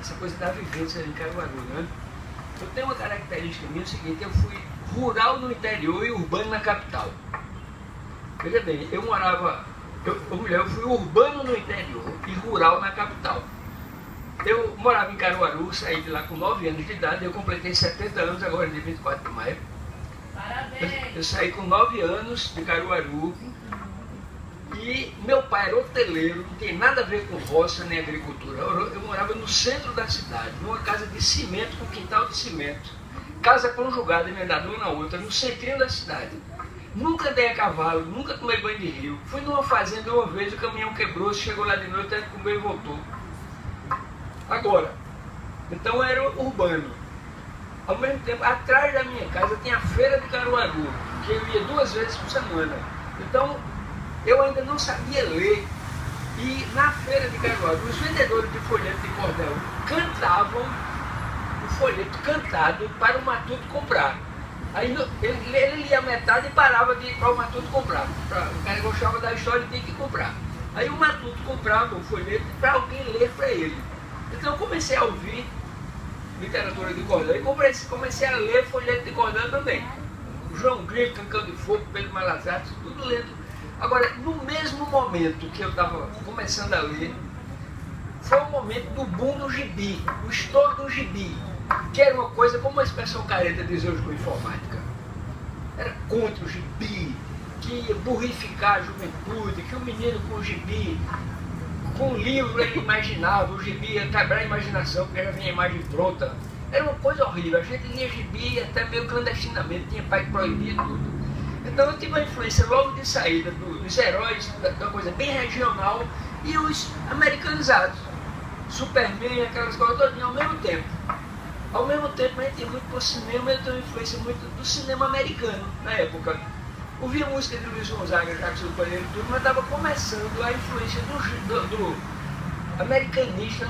essa coisa da vivência em Caruaru, né? Eu tenho uma característica minha, é o seguinte: eu fui rural no interior e urbano na capital. Veja bem, eu fui urbano no interior e rural na capital. Eu morava em Caruaru, saí de lá com 9 anos de idade, eu completei 70 anos agora, dia 24 de maio. Parabéns! Eu saí com 9 anos de Caruaru e meu pai era hoteleiro, não tem nada a ver com roça nem agricultura. Eu morava no centro da cidade, numa casa de cimento, com quintal de cimento. Casa conjugada, emendada uma na outra, no centrinho da cidade. Nunca andei a cavalo, nunca tomei banho de rio. Fui numa fazenda uma vez, o caminhão quebrou, chegou lá de noite, teve que comer e voltou. Agora, então era urbano. Ao mesmo tempo, atrás da minha casa tem a feira de Caruaru, que eu ia 2 vezes por semana. Então, eu ainda não sabia ler. E na feira de Caruaru, os vendedores de folheto de cordel cantavam o folheto cantado para o matuto comprar. Aí ele lia a metade e parava para o matuto comprar. O cara gostava da história e tinha que comprar. Aí o matuto comprava o folheto para alguém ler para ele. Então eu comecei a ouvir literatura de cordel e comecei a ler folheto de cordel também. João Grilo, Cancão de Fogo, Pedro Malazarte, tudo lendo. Agora, no mesmo momento que eu estava começando a ler, foi o momento do boom do gibi, o estouro do gibi, que era uma coisa, como a expressão careta diz hoje com informática, era contra o gibi, que ia burrificar a juventude, que o menino com o gibi, com o livro ele imaginava, o gibi ia quebrar a imaginação, porque já vinha a imagem pronta. Era uma coisa horrível, a gente lia gibi até meio clandestinamente, tinha pai que proibia tudo. Então eu tive uma influência logo de saída dos heróis, da coisa bem regional, e os americanizados. Superman, aquelas coisas todas ao mesmo tempo. Ao mesmo tempo a gente ia muito para o cinema, eu tenho uma influência muito do cinema americano na época. Ouvia música de Luiz Gonzaga, Jacques do Pandeiro e tudo, mas estava começando a influência do americanista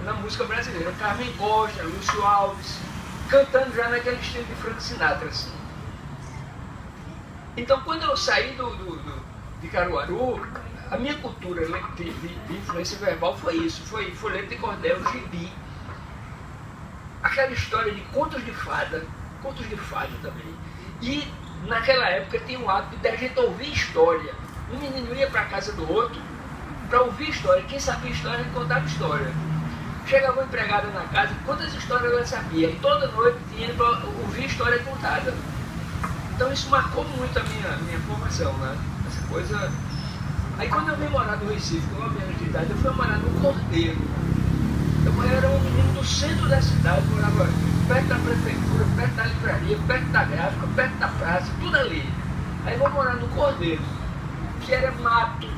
na música brasileira. Carmen Costa, Lúcio Alves, cantando já naquele estilo de Frank Sinatra, assim. Então, quando eu saí de Caruaru, a minha cultura de influência verbal foi isso, foi folheto de cordel, gibi, aquela história de contos de fada também. E naquela época tinha um hábito de a gente ouvir história. Um menino ia para a casa do outro para ouvir história. Quem sabia história, ele contava história. Chegava uma empregada na casa, quantas histórias ela sabia, e toda noite tinha para ouvir história contada. Então isso marcou muito a minha formação, né? Essa coisa. Aí quando eu vim morar no Recife, com 9 anos de idade, eu fui morar no Cordeiro. Eu era um menino do centro da cidade, morava perto da prefeitura, perto da livraria, perto da gráfica, perto da praça, tudo ali. Aí eu vou morar no Cordeiro, que era mato,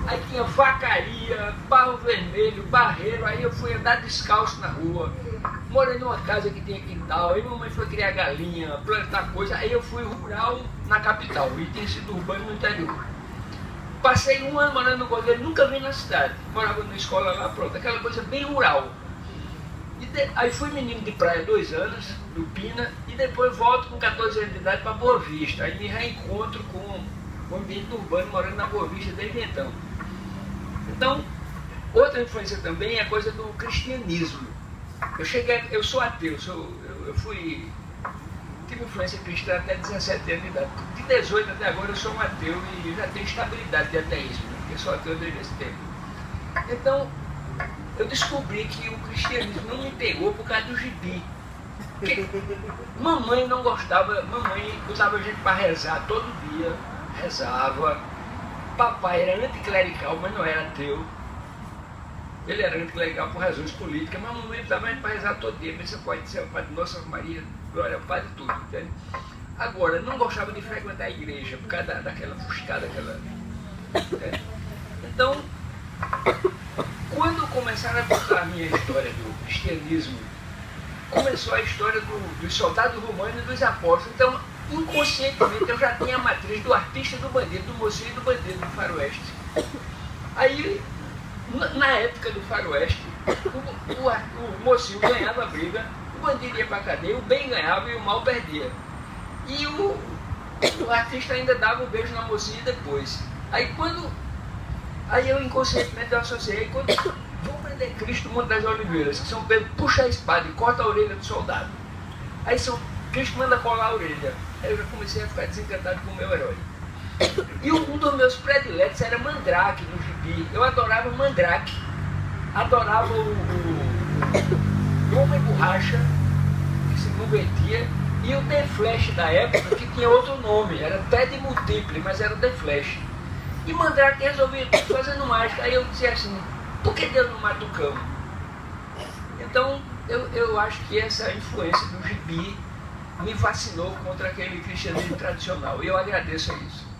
aí tinha vacaria, barro vermelho, barreiro, aí eu fui andar descalço na rua. Morei numa casa que tinha quintal, aí mamãe foi criar galinha, plantar coisa, aí eu fui rural na capital e tinha sido urbano no interior. Passei 1 ano morando no Cordeiro, nunca vim na cidade, morava na escola lá, pronto, aquela coisa bem rural. Aí fui menino de praia 2 anos, do Pina, e depois volto com 14 anos de idade para Boa Vista, aí me reencontro com o ambiente urbano morando na Boa Vista desde então. Então, outra influência também é a coisa do cristianismo. Eu sou ateu, tive influência cristã até 17 anos de idade. De 18 até agora eu sou um ateu e já tenho estabilidade de ateísmo, né? Porque sou ateu desde esse tempo. Então, eu descobri que o cristianismo não me pegou por causa do gibi. Porque mamãe não gostava, mamãe botava a gente para rezar todo dia, rezava. Papai era anticlerical, mas não era ateu. Ele era anticlerical por razões políticas, mas a mamãe estava indo para rezar todo dia. Você pode ser o Pai de Nossa Maria, glória ao Pai de tudo, entende? Agora, não gostava de frequentar a igreja por causa daquela fuscada, entende? Então, quando começaram a contar a minha história do cristianismo, começou a história dos soldados romanos e dos apóstolos. Então, inconscientemente, eu já tinha a matriz do artista e do bandido, do mocinho e do bandido do faroeste. Aí, na época do faroeste, o mocinho ganhava a briga, o bandido ia para a cadeia, o bem ganhava e o mal perdia. E o artista ainda dava um beijo na mocinha depois. Aí eu inconscientemente associei, quando vou é Cristo do Monte das Oliveiras, que São Pedro puxa a espada e corta a orelha do soldado. Aí Cristo manda colar a orelha. Aí eu já comecei a ficar desencantado com o meu herói. E um dos meus prediletos era Mandrake, no gibi. Eu adorava Mandrake. Adorava o Homem Borracha, que se convertia, e o The Flash da época, que tinha outro nome. Era Ted Multiple, mas era o The Flash. E Mandrake resolvia tudo fazendo mágica. Aí eu dizia assim, por que Deus não mata o cão? Então, eu acho que essa influência do gibi me fascinou contra aquele cristianismo tradicional. E eu agradeço a isso.